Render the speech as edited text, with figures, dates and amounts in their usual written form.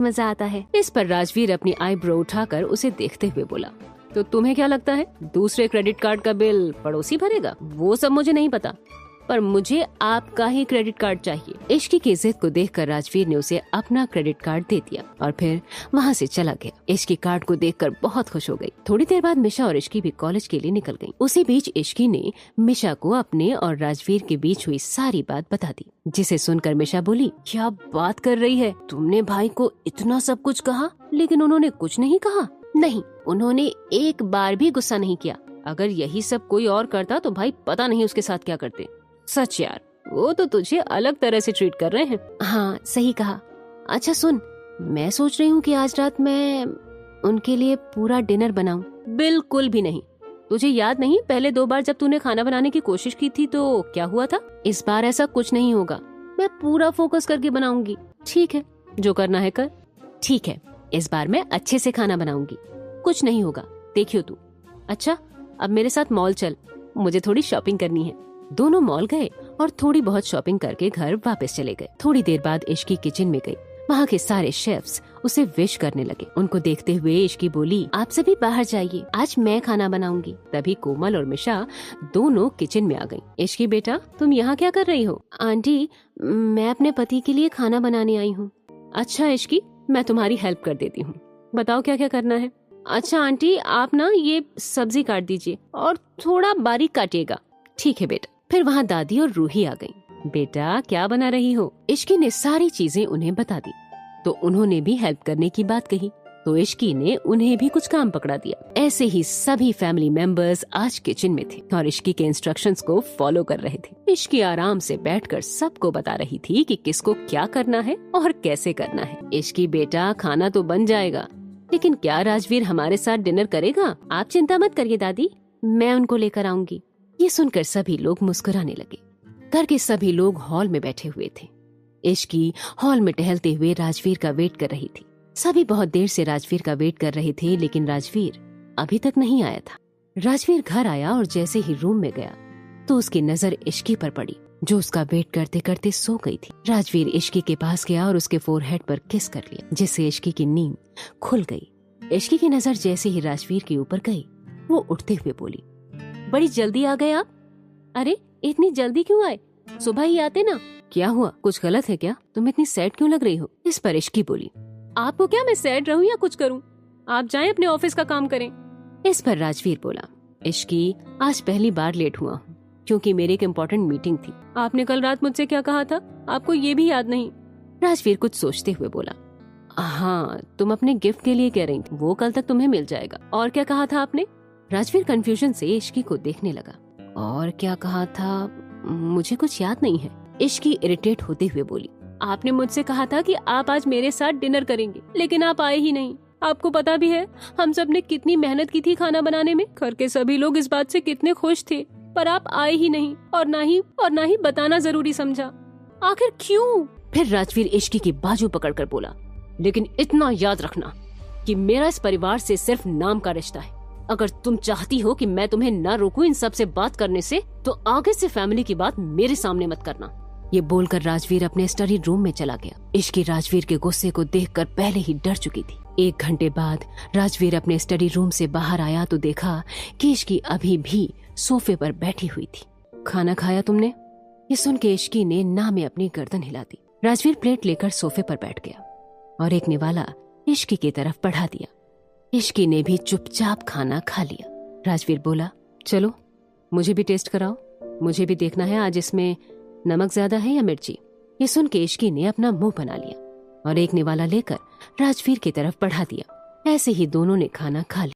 मजा आता है। इस पर राजवीर अपनी आईब्रो उठाकर उसे देखते हुए बोला, तो तुम्हें क्या लगता है दूसरे क्रेडिट कार्ड का बिल पड़ोसी भरेगा? वो सब मुझे नहीं पता, पर मुझे आपका ही क्रेडिट कार्ड चाहिए। इश्की की जिद को देखकर राजवीर ने उसे अपना क्रेडिट कार्ड दे दिया और फिर वहाँ से चला गया। इश्की कार्ड को देखकर बहुत खुश हो गई। थोड़ी देर बाद मिशा और इश्की भी कॉलेज के लिए निकल गयी। उसी बीच इश्की ने मिशा को अपने और राजवीर के बीच हुई सारी बात बता दी, जिसे सुनकर मिशा बोली, क्या बात कर रही है? तुमने भाई को इतना सब कुछ कहा लेकिन उन्होंने कुछ नहीं कहा? नहीं, उन्होंने एक बार भी गुस्सा नहीं किया। अगर यही सब कोई और करता तो भाई पता नहीं उसके साथ क्या करते। सच यार, वो तो तुझे अलग तरह से ट्रीट कर रहे हैं। हाँ, सही कहा। अच्छा सुन, मैं सोच रही हूँ कि आज रात मैं उनके लिए पूरा डिनर बनाऊं। बिल्कुल भी नहीं। तुझे याद नहीं पहले 2 बार जब तूने खाना बनाने की कोशिश की थी तो क्या हुआ था? इस बार ऐसा कुछ नहीं होगा। मैं पूरा फोकस करके बनाऊंगी। ठीक है, जो करना है कर। ठीक है, इस बार मैं अच्छे से खाना बनाऊंगी। कुछ नहीं होगा, देखियो तू। अच्छा, अब मेरे साथ मॉल चल, मुझे थोड़ी शॉपिंग करनी है। दोनों मॉल गए और थोड़ी बहुत शॉपिंग करके घर वापस चले गए। थोड़ी देर बाद इश्की किचन में गई। वहाँ के सारे शेफ्स उसे विश करने लगे। उनको देखते हुए इश्की बोली, आप सभी बाहर जाइए, आज मैं खाना बनाऊंगी। तभी कोमल और मिशा दोनों किचन में आ गयी। इश्की बेटा, तुम यहाँ क्या कर रही हो? आंटी, मैं अपने पति के लिए खाना बनाने आई हूँ। अच्छा इश्की, मैं तुम्हारी हेल्प कर देती हूँ। बताओ क्या क्या करना है? अच्छा आंटी, आप ना ये सब्जी काट दीजिए और थोड़ा बारीक काटिएगा। ठीक है बेटा। फिर वहाँ दादी और रूही आ गयी। बेटा, क्या बना रही हो? इश्की ने सारी चीजें उन्हें बता दी तो उन्होंने भी हेल्प करने की बात कही, तो इश्की ने उन्हें भी कुछ काम पकड़ा दिया। ऐसे ही सभी फैमिली मेंबर्स आज किचन में थे और इश्की के इंस्ट्रक्शंस को फॉलो कर रहे थे। इश्की आराम से बैठकर सबको बता रही थी कि किसको क्या करना है और कैसे करना है। इश्की बेटा, खाना तो बन जाएगा, लेकिन क्या राजवीर हमारे साथ डिनर करेगा? आप चिंता मत करिए दादी, मैं उनको लेकर आऊंगी। ये सुनकर सभी लोग मुस्कुराने लगे। घर के सभी लोग हॉल में बैठे हुए थे। इश्की हॉल में टहलते हुए राजवीर का वेट कर रही थी। सभी बहुत देर से राजवीर का वेट कर रहे थे, लेकिन राजवीर अभी तक नहीं आया था। राजवीर घर आया और जैसे ही रूम में गया तो उसकी नजर इश्की पर पड़ी, जो उसका वेट करते करते सो गई थी। राजवीर इश्की के पास गया और उसके फोरहेड पर किस कर लिया, जिससे इश्की की नींद खुल गई। इश्की की नजर जैसे ही राजवीर के ऊपर गई, वो उठते हुए बोली, बड़ी जल्दी आ गए आप। अरे इतनी जल्दी क्यों आए? सुबह ही आते ना। क्या हुआ, कुछ गलत है क्या? तुम इतनी सैड क्यों लग रही हो? इस पर इश्की बोली, आपको क्या मैं सैड रहूं या कुछ करूं? आप जाएं अपने ऑफिस का काम करें। इस पर राजवीर बोला, इश्की, आज पहली बार लेट हुआ हूँ क्योंकि मेरी एक इम्पोर्टेंट मीटिंग थी। आपने कल रात मुझसे क्या कहा था, आपको ये भी याद नहीं? राजवीर कुछ सोचते हुए बोला, हाँ, तुम अपने गिफ्ट के लिए कह रही थी, वो कल तक तुम्हें मिल जाएगा। और क्या कहा था आपने? राजवीर कंफ्यूजन से इश्की को देखने लगा। और क्या कहा था, मुझे कुछ याद नहीं है। इश्की इरिटेट होते हुए बोली, आपने मुझसे कहा था कि आप आज मेरे साथ डिनर करेंगे, लेकिन आप आए ही नहीं। आपको पता भी है हम सब ने कितनी मेहनत की थी खाना बनाने में। घर के सभी लोग इस बात से कितने खुश थे, पर आप आए ही नहीं और ना ही बताना जरूरी समझा। आखिर क्यों? फिर राजवीर इश्की की बाजू पकड़कर बोला, लेकिन इतना याद रखना कि मेरा इस परिवार से सिर्फ नाम का रिश्ता है। अगर तुम चाहती हो कि मैं तुम्हें न रोकूं इन सब से बात करने से, तो आगे से फैमिली की बात मेरे सामने मत करना। ये बोलकर राजवीर अपने स्टडी रूम में चला गया। इश्की राजवीर के गुस्से को देखकर पहले ही डर चुकी थी। 1 घंटे बाद राजवीर अपने स्टडी रूम से बाहर आया तो देखा कि इश्की अभी भी सोफे पर बैठी हुई थी। खाना खाया तुमने? ये सुन के इश्की ने ना में अपनी गर्दन हिला दी। राजवीर प्लेट लेकर सोफे पर बैठ गया और एक निवाला इश्की की तरफ बढ़ा दिया। इश्की ने भी चुपचाप खाना खा लिया। राजवीर बोला, चलो मुझे भी टेस्ट कराओ, मुझे भी देखना है आज इसमें नमक ज्यादा है या मिर्ची। ये सुन के इश्की ने अपना मुंह बना लिया और एक निवाला लेकर राजवीर की तरफ बढ़ा दिया। ऐसे ही दोनों ने खाना खा लिया।